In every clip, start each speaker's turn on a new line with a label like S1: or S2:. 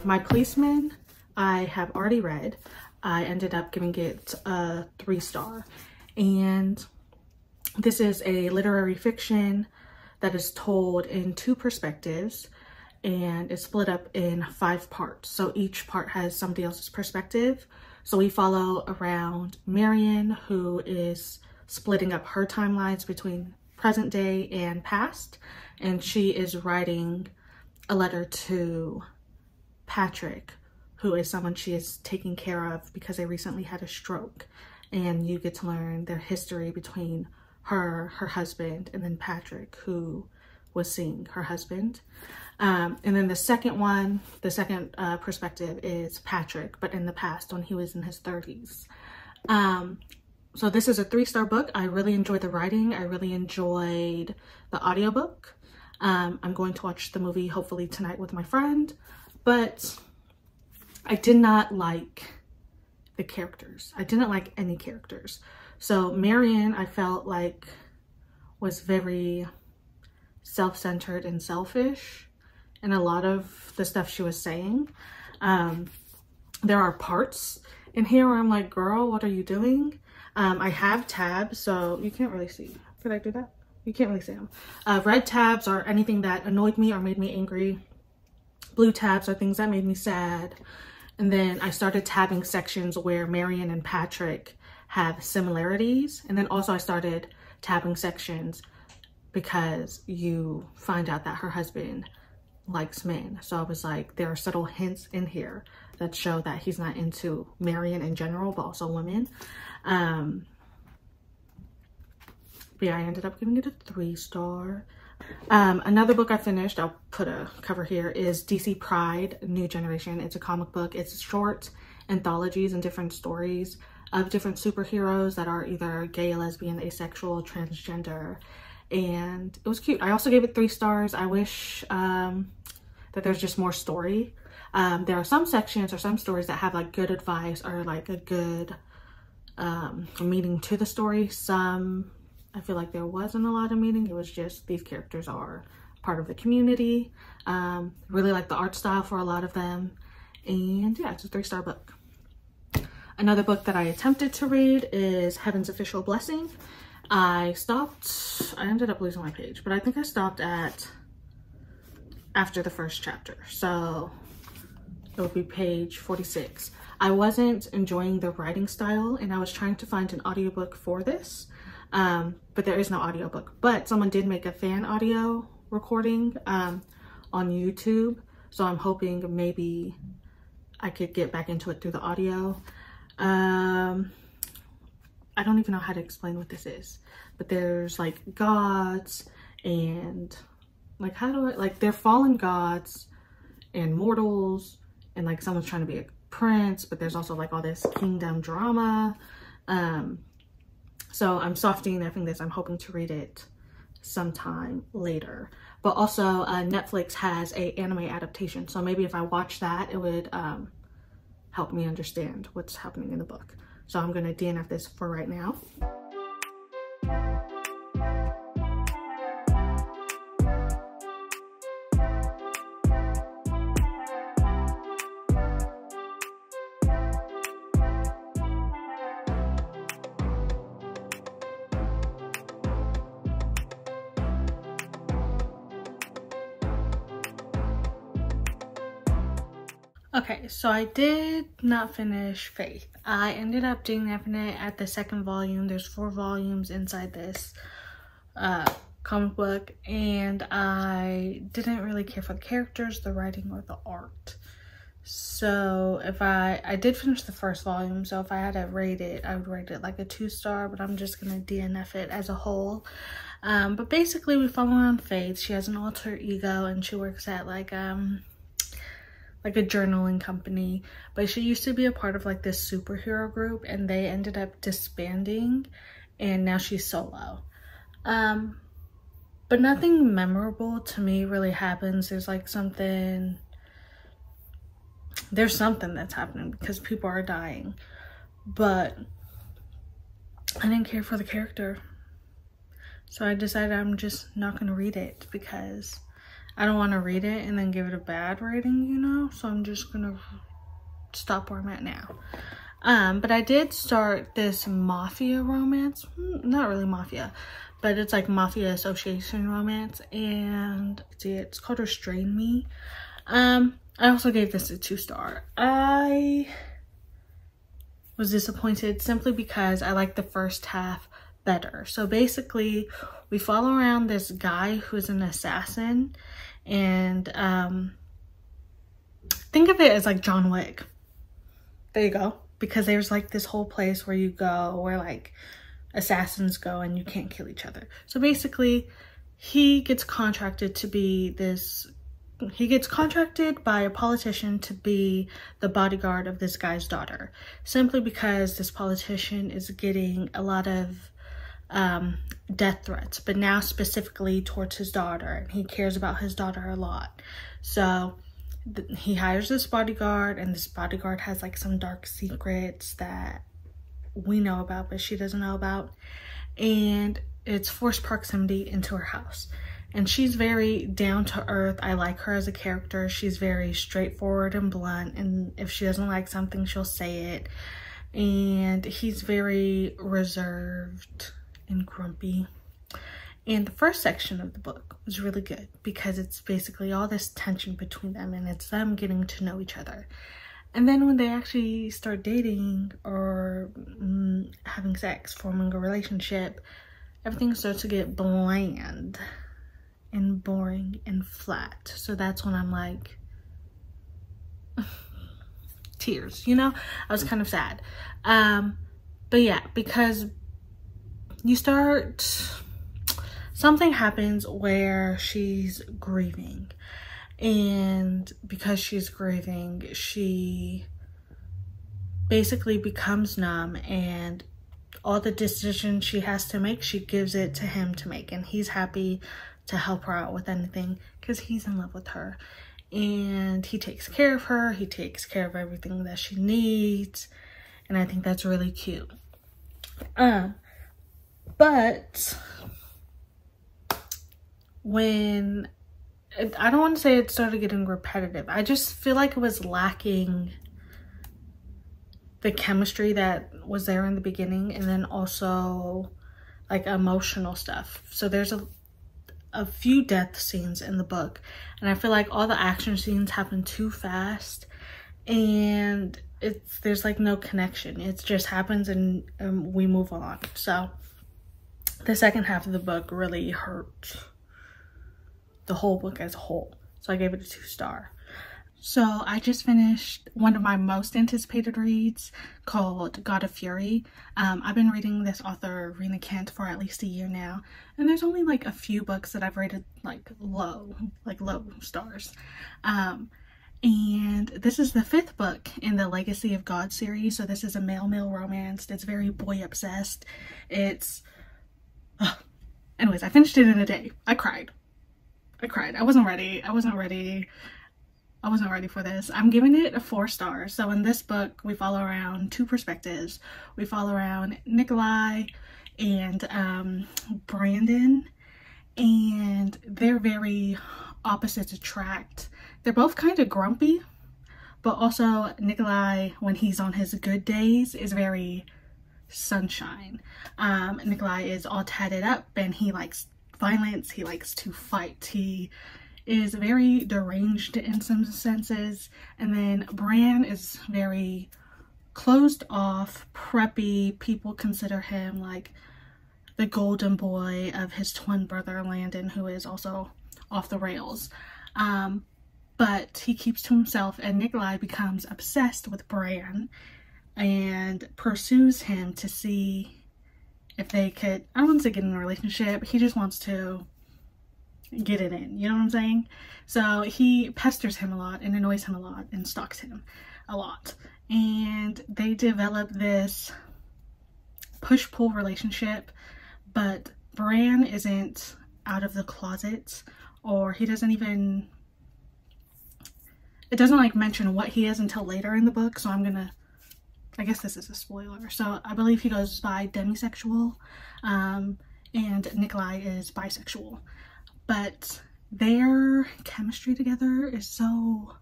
S1: My Policeman, I have already read. I ended up giving it a 3-star. And this is a literary fiction that is told in 2 perspectives, and it's split up in 5 parts. So each part has somebody else's perspective. So we follow around Marion, who is splitting up her timelines between present day and past. And she is writing a letter to Patrick, who is someone she is taking care of because they recently had a stroke. And you get to learn their history between her husband, and then Patrick, who was seeing her husband. And then the second perspective is Patrick, but in the past when he was in his 30s. So this is a 3-star book. I really enjoyed the writing. I really enjoyed the audiobook. I'm going to watch the movie hopefully tonight with my friend, but I did not like the characters. I didn't like any characters. So Marion, I felt like, was very self-centered and selfish in a lot of the stuff she was saying. There are parts in here where I'm like, girl, what are you doing? I have tabs, so you can't really see. Could I do that? You can't really see them. Red tabs are anything that annoyed me or made me angry. Blue tabs are things that made me sad. And then I started tabbing sections where Marion and Patrick have similarities. And then also I started tabbing sections because you find out that her husband likes men. So I was like, there are subtle hints in here that show that he's not into Marion in general, but also women. But yeah, I ended up giving it a 3-star. Another book I finished, I'll put a cover here, is DC Pride, New Generation. It's a comic book. It's short anthologies and different stories of different superheroes that are either gay, lesbian, asexual, transgender, and it was cute. I also gave it 3 stars. I wish that there's just more story. There are some sections or some stories that have like good advice or like a good meaning to the story. Some, I feel like there wasn't a lot of meaning. It was just these characters are part of the community. Really like the art style for a lot of them. And yeah, it's a 3-star book. Another book that I attempted to read is Heaven's Official Blessing. I ended up losing my page, but I think I stopped at after the first chapter. So it would be page 46. I wasn't enjoying the writing style, and I was trying to find an audiobook for this. But there is no audiobook, but someone did make a fan audio recording on YouTube. So I'm hoping maybe I could get back into it through the audio. I don't even know how to explain what this is, but there's like gods and like, they're fallen gods and mortals, and like someone's trying to be a prince, but there's also like all this kingdom drama. So I'm softing this. I'm hoping to read it sometime later. But also Netflix has an anime adaptation. So maybe if I watch that, it would help me understand what's happening in the book. So I'm gonna DNF this for right now. Okay, so I did not finish Faith. I ended up DNFing it at the 2nd volume. There's 4 volumes inside this comic book, and I didn't really care for the characters, the writing, or the art. So if I did finish the 1st volume, so if I had to rate it, I would rate it like a 2-star, but I'm just gonna DNF it as a whole. But basically we follow around Faith. She has an alter ego, and she works at like a journaling company, but she used to be a part of like this superhero group, and they ended up disbanding, and now she's solo. But nothing memorable to me really happens. There's something that's happening because people are dying, but I didn't care for the character. So I decided I'm just not gonna read it because I don't want to read it and then give it a bad rating, you know, so I'm just gonna stop where I'm at now. But I did start this mafia romance, not really mafia, but it's like mafia association romance, and it's called Restrain Me. I also gave this a 2-star. I was disappointed simply because I liked the first half better. So basically, we follow around this guy who's an assassin, and think of it as like John Wick. There you go. Because there's like this whole place where you go where like assassins go and you can't kill each other. So basically, he gets contracted by a politician to be the bodyguard of this guy's daughter, simply because this politician is getting a lot of death threats, but now specifically towards his daughter, and he cares about his daughter a lot. So he hires this bodyguard, and this bodyguard has like some dark secrets that we know about but she doesn't know about, and it's forced proximity into her house. And she's very down to earth. I like her as a character. She's very straightforward and blunt, and if she doesn't like something, she'll say it. And he's very reserved and grumpy. And the first section of the book was really good because it's basically all this tension between them, and it's them getting to know each other. And then when they actually start dating or having sex, forming a relationship, everything starts to get bland and boring and flat. So that's when I'm like, tears, you know? I was kind of sad. But yeah, because something happens where she's grieving, and because she's grieving, she basically becomes numb, and all the decisions she has to make, she gives it to him to make, and he's happy to help her out with anything because he's in love with her, and he takes care of her, he takes care of everything that she needs, and I think that's really cute. But when I don't want to say it started getting repetitive, I just feel like it was lacking the chemistry that was there in the beginning, and then also like emotional stuff. So there's a few death scenes in the book, and I feel like all the action scenes happen too fast, and there's like no connection. It just happens and we move on. So the second half of the book really hurt the whole book as a whole. So I gave it a 2-star. So I just finished one of my most anticipated reads called God of Fury. I've been reading this author, Rena Kent, for at least a year now. And there's only like a few books that I've rated like low stars. And this is the 5th book in the Legacy of God series. So this is a male romance. It's very boy obsessed. Anyways, I finished it in a day. I cried. I wasn't ready for this. I'm giving it a 4 stars. So in this book, we follow around 2 perspectives. We follow around Nikolai and Brandon, and they're very opposites attract. They're both kind of grumpy, but also Nikolai, when he's on his good days, is very sunshine. Nikolai is all tatted up, and he likes violence, he likes to fight, he is very deranged in some senses. And then Bran is very closed off, preppy. People consider him like the golden boy of his twin brother Landon, who is also off the rails. But he keeps to himself, and Nikolai becomes obsessed with Bran and pursues him to see if they could, I don't want to say get in a relationship, he just wants to get it in, you know what I'm saying? So he pesters him a lot and annoys him a lot and stalks him a lot. And they develop this push-pull relationship, but Bran isn't out of the closet, or he doesn't even, it doesn't like mention what he is until later in the book, so I guess this is a spoiler. So I believe he goes by demisexual, and Nikolai is bisexual. But their chemistry together is so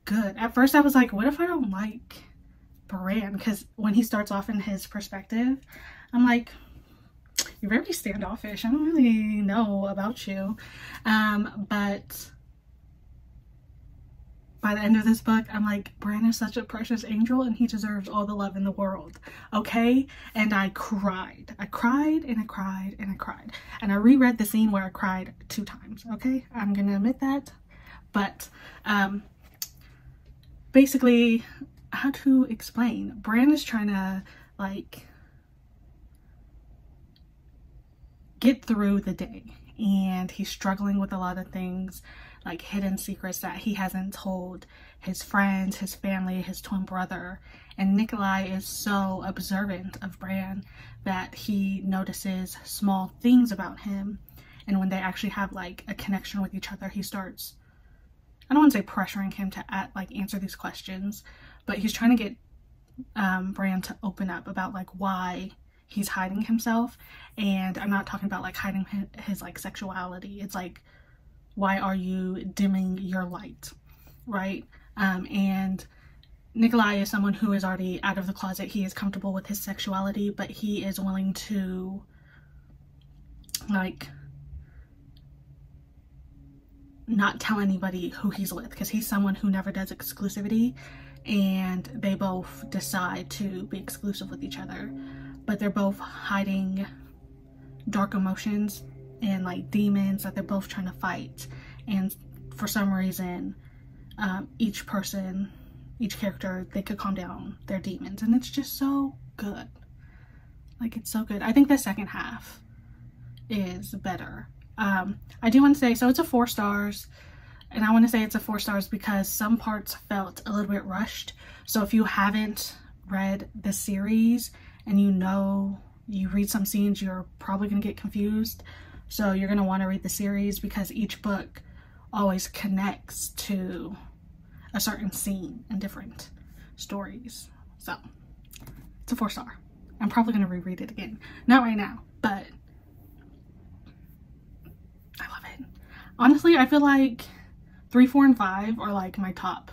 S1: good. At first I was like, what if I don't like Bran? Because when he starts off in his perspective, I'm like, you're very standoffish. I don't really know about you. But by the end of this book, I'm like, Bran is such a precious angel and he deserves all the love in the world. Okay? And I cried. I cried and I cried and I cried. And I reread the scene where I cried 2 times. Okay? I'm gonna admit that. But basically, how to explain? Bran is trying to like get through the day, and he's struggling with a lot of things, like hidden secrets that he hasn't told his friends, his family, his twin brother. And Nikolai is so observant of Bran that he notices small things about him, and when they actually have like a connection with each other, he starts, I don't want to say pressuring him to answer these questions, but he's trying to get Bran to open up about like why he's hiding himself. And I'm not talking about like hiding his like sexuality. It's like, why are you dimming your light, right? And Nikolai is someone who is already out of the closet. He is comfortable with his sexuality, but he is willing to like not tell anybody who he's with, because he's someone who never does exclusivity, and they both decide to be exclusive with each other, but they're both hiding dark emotions and like demons that they're both trying to fight. And for some reason, each character, they could calm down their demons, and it's just so good. Like, it's so good. I think the second half is better. I do want to say, so it's a 4 stars, and I want to say it's a 4 stars because some parts felt a little bit rushed. So if you haven't read the series and you read some scenes, you're probably going to get confused. So you're going to want to read the series, because each book always connects to a certain scene in different stories. So it's a 4 star. I'm probably going to reread it again. Not right now, but I love it. Honestly, I feel like 3, 4, and 5 are like my top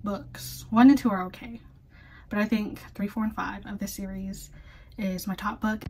S1: books. 1 and 2 are okay, but I think 3, 4, and 5 of this series is my top book.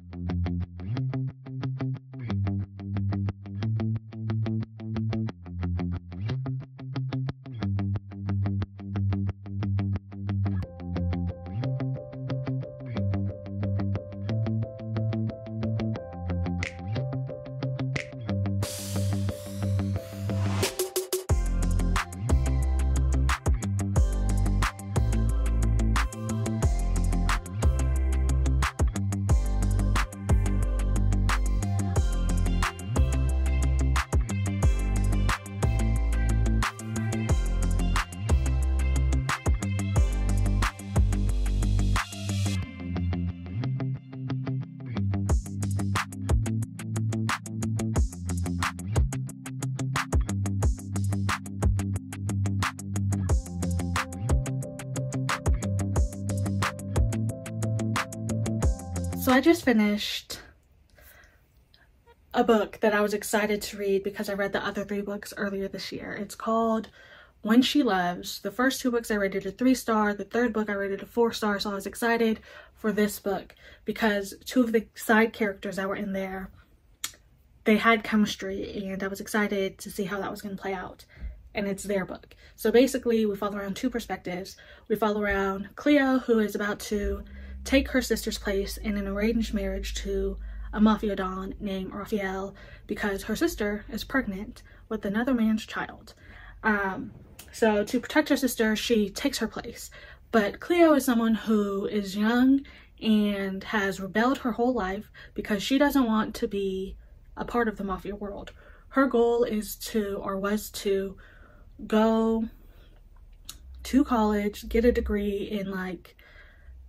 S1: So I just finished a book that I was excited to read because I read the other 3 books earlier this year. It's called When She Loves. The first 2 books I rated a 3 star. The 3rd book I rated a 4 star. So I was excited for this book because 2 of the side characters that were in there, they had chemistry, and I was excited to see how that was going to play out. And it's their book. So basically we follow around 2 perspectives. We follow around Cleo, who is about to take her sister's place in an arranged marriage to a mafia don named Raphael, because her sister is pregnant with another man's child. So to protect her sister, she takes her place. But Cleo is someone who is young and has rebelled her whole life because she doesn't want to be a part of the mafia world. Her goal is was to go to college, get a degree in like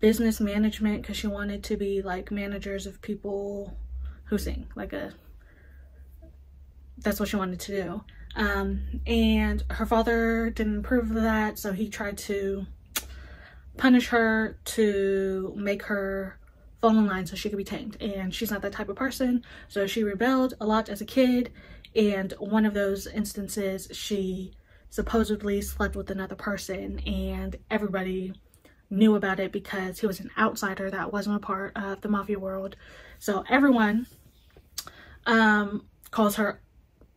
S1: business management, because she wanted to be like managers of people who sing, that's what she wanted to do. And her father didn't approve of that, so he tried to punish her to make her fall in line so she could be tamed. And she's not that type of person, so she rebelled a lot as a kid. And one of those instances, she supposedly slept with another person, and everybody knew about it because he was an outsider that wasn't a part of the mafia world. So everyone calls her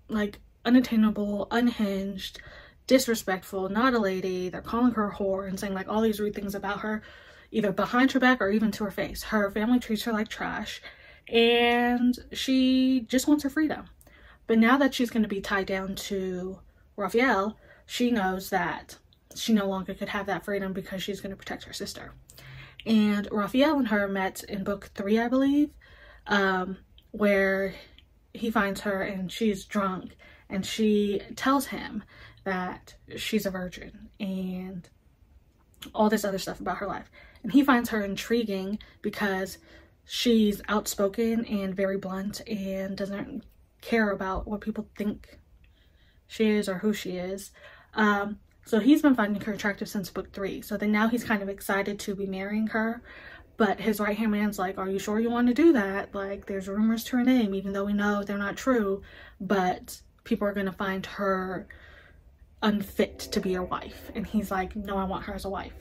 S1: like unattainable, unhinged, disrespectful, not a lady. They're calling her a whore and saying like all these rude things about her, either behind her back or even to her face. Her family treats her like trash, and she just wants her freedom. But now that she's going to be tied down to Raphael, she knows that she no longer could have that freedom because she's going to protect her sister. And Raphael and her met in book 3, I believe, where he finds her and she's drunk, and she tells him that she's a virgin and all this other stuff about her life. And he finds her intriguing because she's outspoken and very blunt and doesn't care about what people think she is or who she is. So he's been finding her attractive since book 3. So then now he's kind of excited to be marrying her. But his right-hand man's like, are you sure you want to do that? Like, there's rumors to her name, even though we know they're not true. But people are going to find her unfit to be your wife. And he's like, no, I want her as a wife.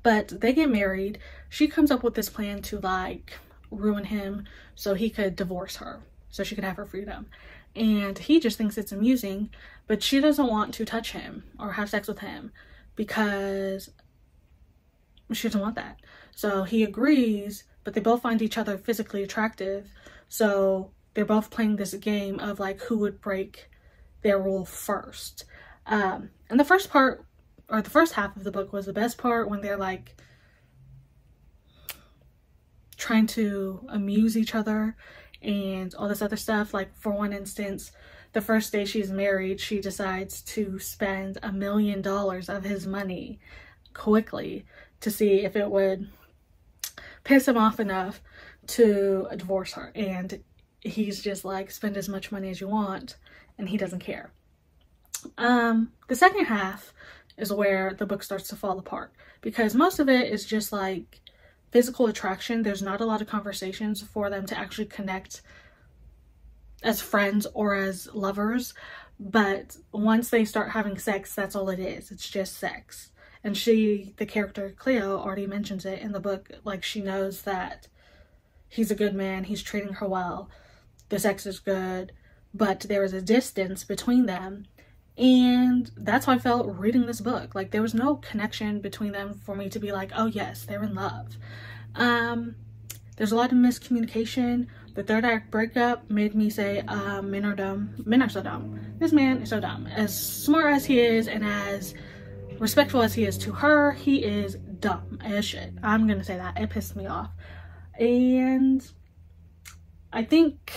S1: But they get married. She comes up with this plan to like ruin him so he could divorce her, so she could have her freedom. And he just thinks it's amusing, but she doesn't want to touch him or have sex with him because she doesn't want that. So he agrees, but they both find each other physically attractive. So they're both playing this game of like who would break their rule first. And the first part, or the first half of the book, was the best part, when they're like trying to amuse each other and all this other stuff. Like, for one instance, the first day she's married, she decides to spend $1 million of his money quickly to see if it would piss him off enough to divorce her. And he's just like, spend as much money as you want, and he doesn't care. The second half is where the book starts to fall apart, because most of it is just like physical attraction. There's not a lot of conversations for them to actually connect as friends or as lovers. But once they start having sex, that's all it is. It's just sex. And she, the character Cleo, already mentions it in the book. Like, she knows that he's a good man, he's treating her well, the sex is good, but there is a distance between them. And that's how I felt reading this book. Like, there was no connection between them for me to be like, oh yes, they're in love. There's a lot of miscommunication. The third act breakup made me say, men are dumb. Men are so dumb. This man is so dumb. As smart as he is and as respectful as he is to her, he is dumb as shit. I'm gonna say that. It pissed me off. And I think,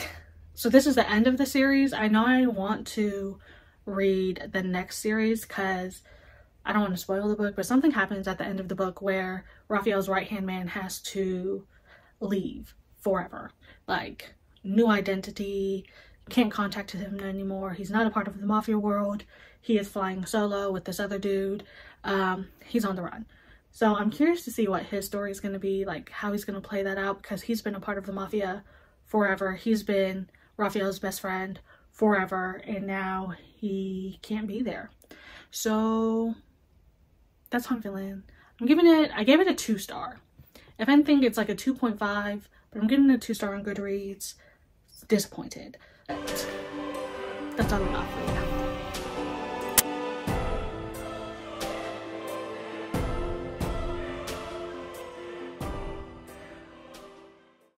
S1: so this is the end of the series. I know I want to read the next series because I don't want to spoil the book, but something happens at the end of the book where Raphael's right-hand man has to leave forever. Like, new identity, can't contact him anymore. He's not a part of the mafia world. He is flying solo with this other dude. He's on the run. So I'm curious to see what his story is going to be, like how he's going to play that out, because he's been a part of the mafia forever. He's been Raphael's best friend forever, and now he can't be there. So that's how I'm feeling. I gave it a 2-star. If anything, it's like a 2.5, but I'm giving it a 2-star on Goodreads. Disappointed. That's all I got for you.